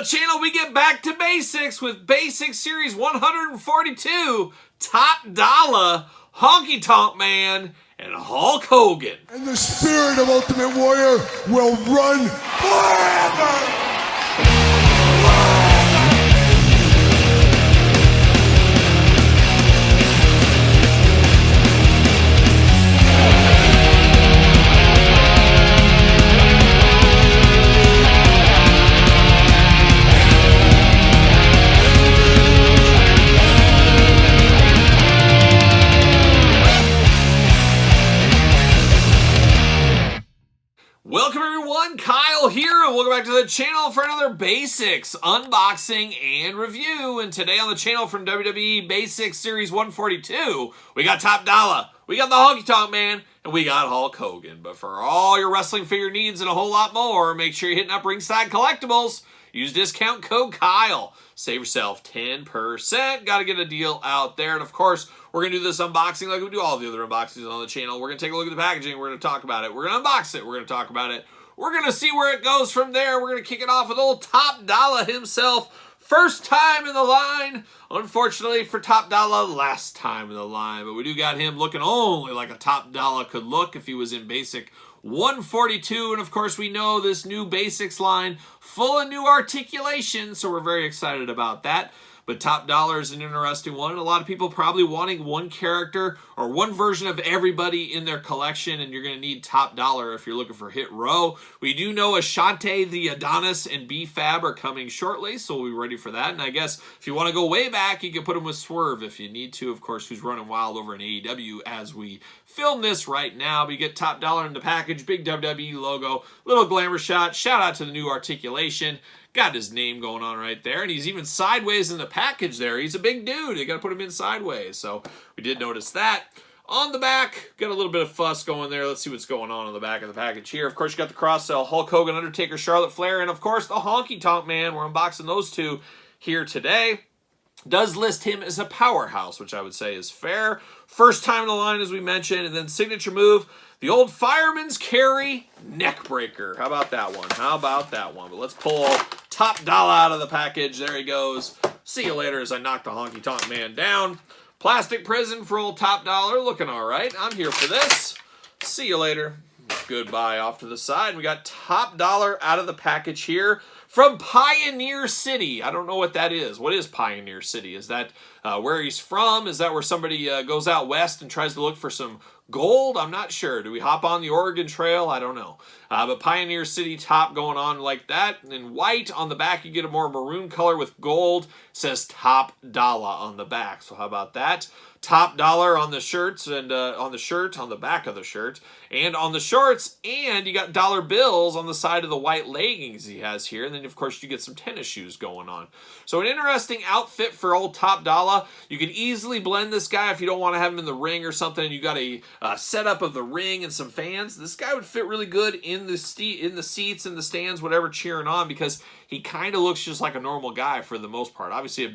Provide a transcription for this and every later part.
channel, we get back to basics with Basics Series 142, Top Dolla, Honky Tonk Man, and Hulk Hogan. And the spirit of Ultimate Warrior will run forever! Welcome everyone, Kyle here, and welcome back to the channel for another Basics unboxing and review. And today on the channel from WWE Basics Series 142, we got Top Dolla, we got the Honky Tonk Man, and we got Hulk Hogan. But for all your wrestling figure needs and a whole lot more, make sure you're hitting up Ringside Collectibles. Use discount code Kyle. Save yourself 10%. Got to get a deal out there. And of course, we're going to do this unboxing like we do all the other unboxings on the channel. We're going to take a look at the packaging. We're going to talk about it. We're going to unbox it. We're going to talk about it. We're going to see where it goes from there. We're going to kick it off with old Top Dolla himself. First time in the line. Unfortunately for Top Dolla, last time in the line. But we do got him looking only like a Top Dolla could look if he was in Basic 142, and of course we know this new Basics line full of new articulation, so we're very excited about that. But Top Dolla is an interesting one. A lot of people probably wanting one character or one version of everybody in their collection, and you're going to need Top Dolla if you're looking for Hit Row. We do know Ashante, the Adonis, and B-Fab are coming shortly, so we'll be ready for that. And I guess if you want to go way back, you can put him with Swerve if you need to, of course, who's running wild over in AEW as we film this right now. But you get Top Dolla in the package, big WWE logo, little glamour shot. Shout out to the new articulation. Got his name going on right there, and he's even sideways in the package there. He's a big dude. You got to put him in sideways, so we did notice that. On the back, got a little bit of fuss going there. Let's see what's going on the back of the package here. Of course, you got the cross-sell, Hulk Hogan, Undertaker, Charlotte Flair, and of course, the Honky Tonk Man. We're unboxing those two here today. Does list him as a powerhouse, which I would say is fair. First time in the line, as we mentioned, and then signature move, the old fireman's carry neck breaker. How about that one? How about that one? But let's pull Top Dolla out of the package. There he goes. See you later as I knock the Honky Tonk Man down. Plastic prison for old Top Dolla. Looking all right. I'm here for this. See you later. Goodbye off to the side. We got Top Dolla out of the package here from Pioneer City. I don't know what that is. What is Pioneer City? Is that where he's from? Is that where somebody goes out west and tries to look for some gold? I'm not sure. Do we hop on the Oregon Trail? I don't know. But Pioneer City top going on like that. And in white on the back, you get a more maroon color with gold. It says Top Dolla on the back. So how about that? Top Dolla on the shirts and on the shirt, on the back of the shirt, and on the shorts, and you got dollar bills on the side of the white leggings he has here, and then of course you get some tennis shoes going on. So an interesting outfit for old Top Dolla. You can easily blend this guy if you don't want to have him in the ring or something, and you got a setup of the ring and some fans. This guy would fit really good in the seats, in the stands, whatever, cheering on, because he kind of looks just like a normal guy for the most part. Obviously a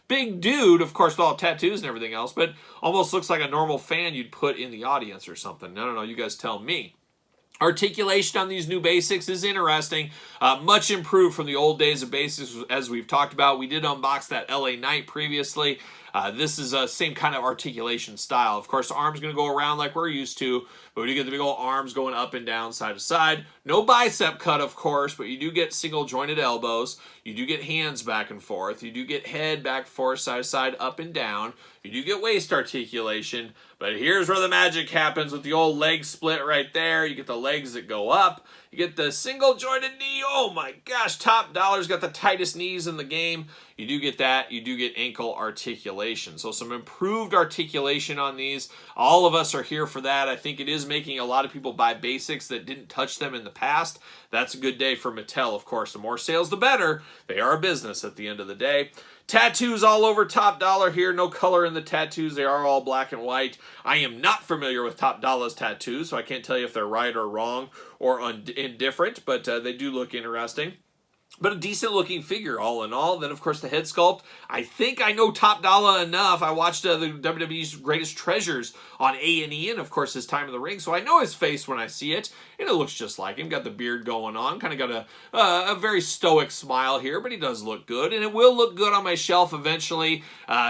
big dude, of course, with all tattoos and everything else, but almost looks like a normal fan you'd put in the audience or something. I don't know, you guys tell me. Articulation on these new Basics is interesting. Much improved from the old days of Basics, as we've talked about. We did unbox that LA Knight previously. This is a same kind of articulation style. Of course, the arm's going to go around like we're used to, but we do get the big old arms going up and down, side to side. No bicep cut, of course, but you do get single jointed elbows. You do get hands back and forth. You do get head back and forth, side to side, up and down. You do get waist articulation, but here's where the magic happens with the old leg split right there. You get the legs that go up. You get the single jointed knee. Oh my gosh, Top Dolla's got the tightest knees in the game. You do get that. You do get ankle articulation. So some improved articulation on these. All of us are here for that. I think it is making a lot of people buy Basics that didn't touch them in the past. That's a good day for Mattel, of course. The more sales, the better. They are a business at the end of the day. Tattoos all over Top Dolla here. No color in the tattoos. They are all black and white. I am not familiar with Top Dolla's tattoos, so I can't tell you if they're right or wrong or indifferent, but they do look interesting. but a decent looking figure all in all. Then, of course, the head sculpt. I think I know Top Dollar enough. I watched the WWE's Greatest Treasures on A&E, and of course his time in the ring, so I know his face when I see it, and it looks just like him. Got the beard going on, kind of got a very stoic smile here, but he does look good, and it will look good on my shelf eventually.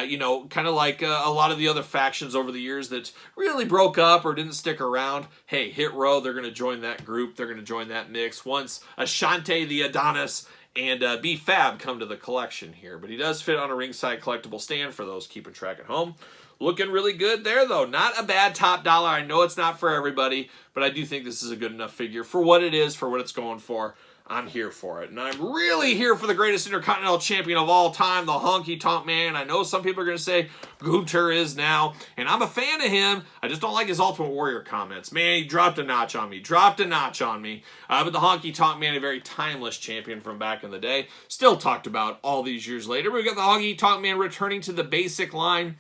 You know, kind of like a lot of the other factions over the years that really broke up or didn't stick around. Hey, Hit Row, they're going to join that group. They're going to join that mix once Ashante the Adonis and B-Fab come to the collection here. But he does fit on a ringside collectible stand for those keeping track at home. Looking really good there, though. Not a bad Top Dollar. I know it's not for everybody, but I do think this is a good enough figure for what it is, for what it's going for. I'm here for it. And I'm really here for the greatest Intercontinental Champion of all time, the Honky Tonk Man. I know some people are going to say Gunther is now, and I'm a fan of him. I just don't like his Ultimate Warrior comments. Man, he dropped a notch on me. But the Honky Tonk Man, a very timeless champion from back in the day. Still talked about all these years later. We've got the Honky Tonk Man returning to the basic line.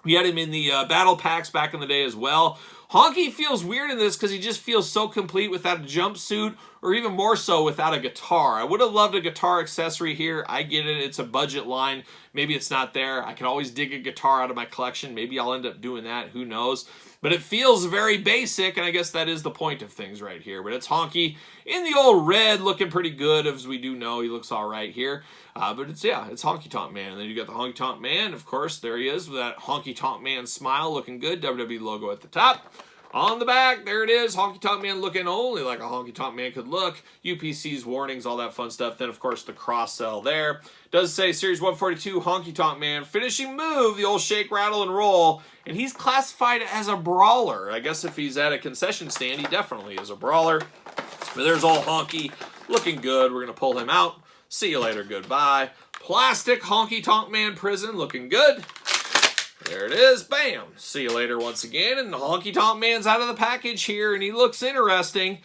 We had him in the battle packs back in the day as well. Honky feels weird in this because he just feels so complete without a jumpsuit, or even more so without a guitar. I would have loved a guitar accessory here. I get it. It's a budget line. Maybe it's not there. I can always dig a guitar out of my collection. Maybe I'll end up doing that. Who knows? But it feels very basic, and I guess that is the point of things right here. But it's Honky in the old red, looking pretty good, as we do know. He looks all right here. But it's Honky Tonk Man. And then you got the Honky Tonk Man. Of course, there he is with that Honky Tonk Man smile, looking good. WWE logo at the top. On the back, there it is. Honky Tonk Man looking only like a Honky Tonk Man could look. UPC's warnings, all that fun stuff. Then, of course, the cross-sell there. Does say Series 142 Honky Tonk Man. Finishing move, the old shake, rattle, and roll. And he's classified as a brawler. I guess if he's at a concession stand, he definitely is a brawler. But there's old Honky looking good. We're going to pull him out. See you later. Goodbye. Plastic Honky Tonk Man prison looking good. There it is. Bam. See you later once again. And the Honky Tonk Man's out of the package here, and he looks interesting.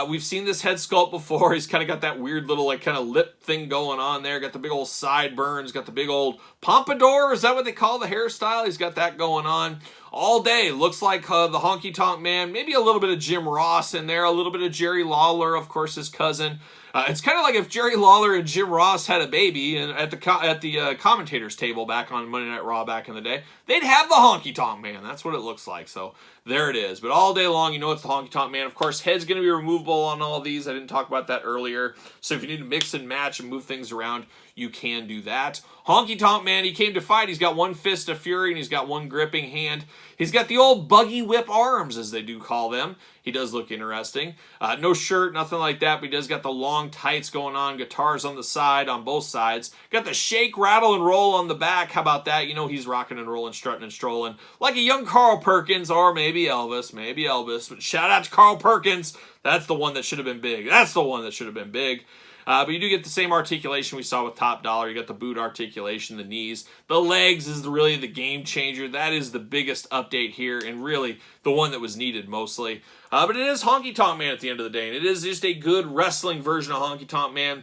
We've seen this head sculpt before. He's kind of got that weird little like kind of lip thing going on there. Got the big old sideburns. Got the big old pompadour. Is that what they call the hairstyle? He's got that going on all day. Looks like the Honky Tonk Man. Maybe a little bit of Jim Ross in there. A little bit of Jerry Lawler, of course, his cousin. It's kind of like if Jerry Lawler and Jim Ross had a baby and at the commentators table back on Monday Night Raw back in the day, they'd have the Honky Tonk Man. That's what it looks like. So there it is. But all day long, you know it's the Honky Tonk Man. Of course, head's going to be removable on all of these. I didn't talk about that earlier. So if you need to mix and match and move things around, you can do that. Honky Tonk Man, he came to fight. He's got one fist of fury and he's got one gripping hand. He's got the old buggy whip arms, as they do call them. He does look interesting. No shirt, nothing like that, but he does got the long tights going on, guitars on the side, on both sides. Got the shake, rattle, and roll on the back. How about that? You know he's rocking and rolling, strutting and strolling like a young Carl Perkins, or maybe Elvis. But shout out to Carl Perkins. That's the one that should have been big. But you do get the same articulation we saw with Top Dollar. You got the boot articulation, the knees. The legs is really the game changer. That is the biggest update here, and really the one that was needed mostly. But it is Honky Tonk Man at the end of the day, and it is just a good wrestling version of Honky Tonk Man.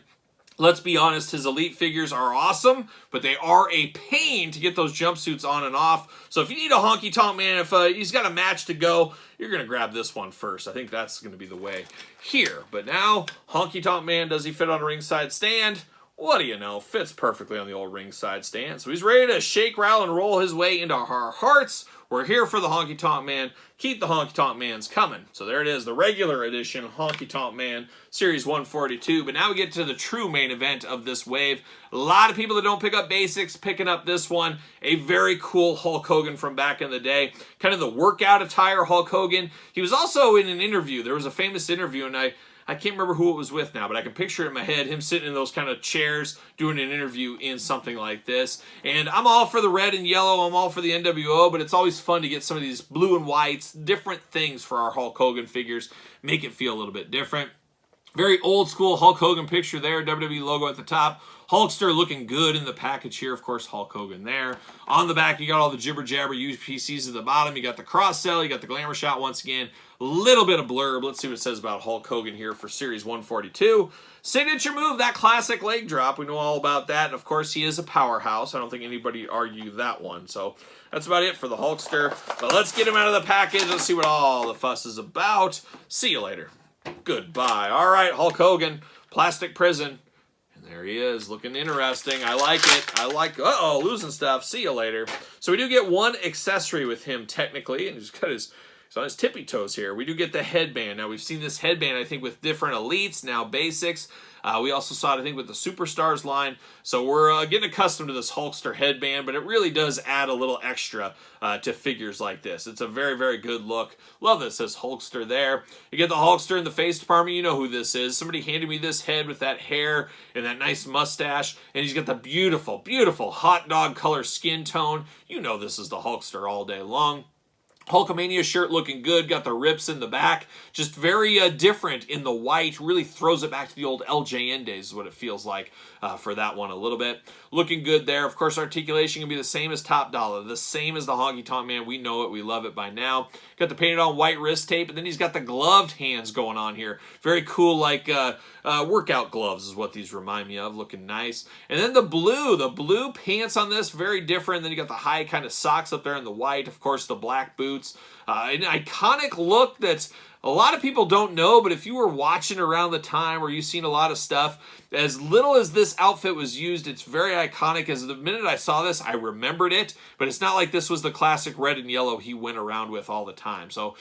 Let's be honest, his Elite figures are awesome, but they are a pain to get those jumpsuits on and off. So if you need a Honky Tonk Man, if he's got a match to go, you're going to grab this one first. I think that's going to be the way here. But now, Honky Tonk Man, does he fit on a ringside stand? What do you know? Fits perfectly on the old ringside stand. So he's ready to shake, rattle, and roll his way into our hearts. We're here for the Honky Tonk Man. Keep the Honky Tonk Mans coming. So there it is, the regular edition Honky Tonk Man, Series 142. But now we get to the true main event of this wave. A lot of people that don't pick up basics picking up this one. A very cool Hulk Hogan from back in the day. Kind of the workout attire Hulk Hogan. He was also in an interview. There was a famous interview, and I can't remember who it was with now, but I can picture it in my head, him sitting in those kind of chairs doing an interview in something like this. And I'm all for the red and yellow. I'm all for the NWO, but it's always fun to get some of these blue and whites, different things for our Hulk Hogan figures. Make it feel a little bit different. Very old school Hulk Hogan picture there, WWE logo at the top. Hulkster looking good in the package here. Of course, Hulk Hogan there. On the back, you got all the jibber-jabber UPCs at the bottom. You got the cross-sell. You got the glamour shot once again. A little bit of blurb. Let's see what it says about Hulk Hogan here for Series 142. Signature move, that classic leg drop. We know all about that. And, of course, he is a powerhouse. I don't think anybody argued that one. So that's about it for the Hulkster. But let's get him out of the package. Let's see what all the fuss is about. See you later. Goodbye. All right, Hulk Hogan, plastic prison. There he is, looking interesting. I like it. I like, uh-oh, losing stuff. See you later. So we do get one accessory with him, technically, and he's got he's on his tippy toes here. We do get the headband. Now, we've seen this headband, I think, with different elites, now basics. We also saw it, I think, with the Superstars line. So we're getting accustomed to this Hulkster headband, but it really does add a little extra to figures like this. It's a very, very good look. Love that it says Hulkster there. You get the Hulkster in the face department. You know who this is. Somebody handed me this head with that hair and that nice mustache, and he's got the beautiful, beautiful hot dog color skin tone. You know this is the Hulkster all day long. Hulkamania shirt looking good, got the rips in the back, just very different in the white, really throws it back to the old LJN days is what it feels like for that one a little bit. Looking good there. Of course, articulation can be the same as Top Dollar, the same as the Honky Tonk Man. We know it, we love it by now. Got the painted on white wrist tape, and then he's got the gloved hands going on here. Very cool, like workout gloves is what these remind me of, looking nice. And then the blue pants on this, very different. Then you got the high kind of socks up there in the white, of course, the black boots. An iconic look that a lot of people don't know, but if you were watching around the time or you've seen a lot of stuff, as little as this outfit was used, it's very iconic. As the minute I saw this, I remembered it, but it's not like this was the classic red and yellow he went around with all the time. So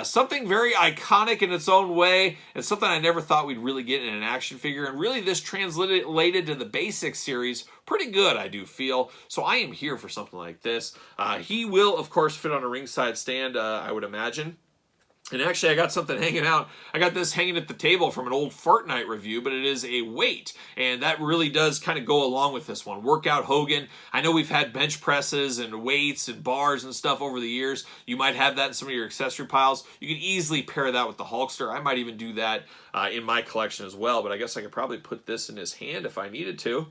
something very iconic in its own way, and something I never thought we'd really get in an action figure, and really this translated to the Basics series pretty good, I do feel. So I am here for something like this. He will, of course, fit on a ringside stand, I would imagine. And actually, I got something hanging out. I got this hanging at the table from an old Fortnite review, but it is a weight, and that really does kind of go along with this one. Workout Hogan. I know we've had bench presses and weights and bars and stuff over the years. You might have that in some of your accessory piles. You can easily pair that with the Hulkster. I might even do that in my collection as well, but I guess I could probably put this in his hand if I needed to.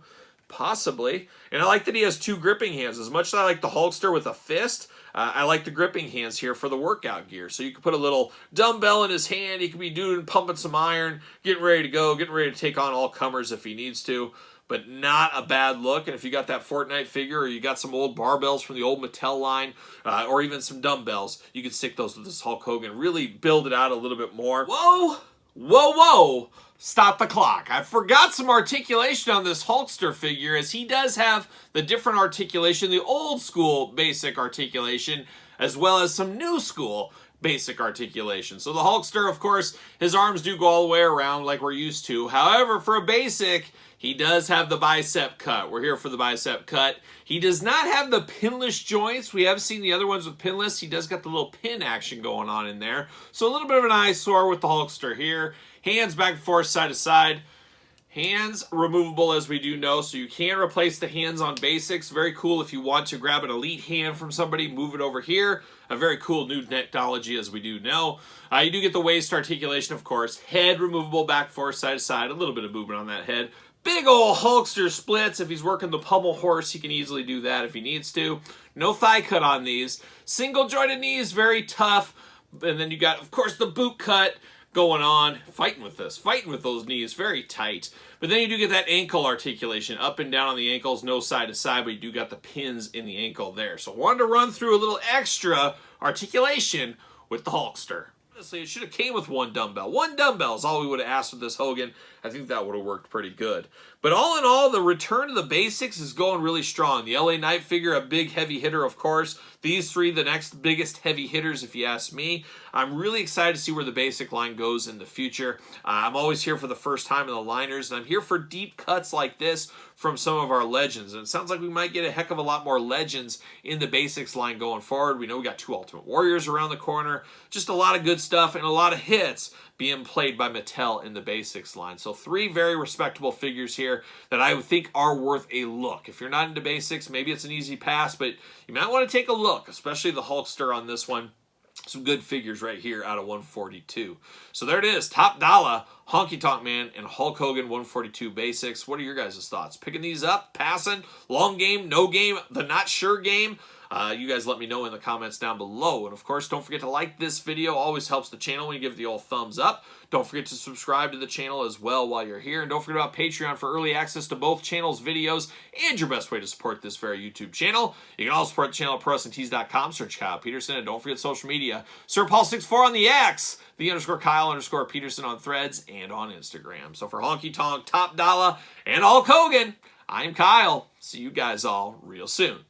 Possibly. And I like that he has two gripping hands. As much as I like the Hulkster with a fist, I like the gripping hands here for the workout gear. So you can put a little dumbbell in his hand. He could be pumping some iron, getting ready to go, getting ready to take on all comers if he needs to. But not a bad look. And if you got that Fortnite figure, or you got some old barbells from the old Mattel line, or even some dumbbells, you can stick those with this Hulk Hogan. Really build it out a little bit more. Whoa! Whoa, whoa! Stop the clock. I forgot some articulation on this Hulkster figure, as he does have the different articulation, the old school basic articulation, as well as some new school basic articulation. So the Hulkster, of course, his arms do go all the way around like we're used to. However, for a basic, he does have the bicep cut. We're here for the bicep cut. He does not have the pinless joints. We have seen the other ones with pinless. He does got the little pin action going on in there. So a little bit of an eyesore with the Hulkster here. Hands back and forth, side to side. Hands removable, as we do know, so you can replace the hands on basics. Very cool if you want to grab an elite hand from somebody, move it over here. A very cool new technology, as we do know. You do get the waist articulation, of course. Head removable, back, forth, side to side. A little bit of movement on that head. Big old Hulkster splits. If he's working the pommel horse, he can easily do that if he needs to. No thigh cut on these. Single jointed knees, very tough. And then you got, of course, the boot cut going on, fighting with those knees, very tight. But then you do get that ankle articulation, up and down on the ankles, no side to side, but you do got the pins in the ankle there. So wanted to run through a little extra articulation with the Hulkster. Honestly, it should have came with one dumbbell. One dumbbell is all we would have asked with this Hogan. I think that would have worked pretty good. But all in all, the return to the basics is going really strong. The LA Knight figure, a big heavy hitter, of course. These three, the next biggest heavy hitters, if you ask me. I'm really excited to see where the basic line goes in the future. I'm always here for the first time in the liners, and I'm here for deep cuts like this from some of our legends. And it sounds like we might get a heck of a lot more legends in the basics line going forward. We know we got two Ultimate Warriors around the corner. Just a lot of good stuff and a lot of hits being played by Mattel in the basics line. So three very respectable figures here that I would think are worth a look. If you're not into basics, maybe it's an easy pass, but you might want to take a look, especially the Hulkster on this one. Some good figures right here out of 142. So there it is, Top Dollar, Honky Tonk Man, and Hulk Hogan 142 Basics. What are your guys' thoughts? Picking these up, passing, long game, no game, the not sure game? You guys let me know in the comments down below. And of course, don't forget to like this video. Always helps the channel when you give it the old thumbs up. Don't forget to subscribe to the channel as well while you're here. And don't forget about Patreon for early access to both channels' videos and your best way to support this very YouTube channel. You can also support the channel at ProWrestlingTees.com. Search Kyle Peterson. And don't forget social media. Sir Paul64 on the X. _Kyle_Peterson on Threads and on Instagram. So for Honky Tonk, Top Dollar, and Hulk Hogan, I'm Kyle. See you guys all real soon.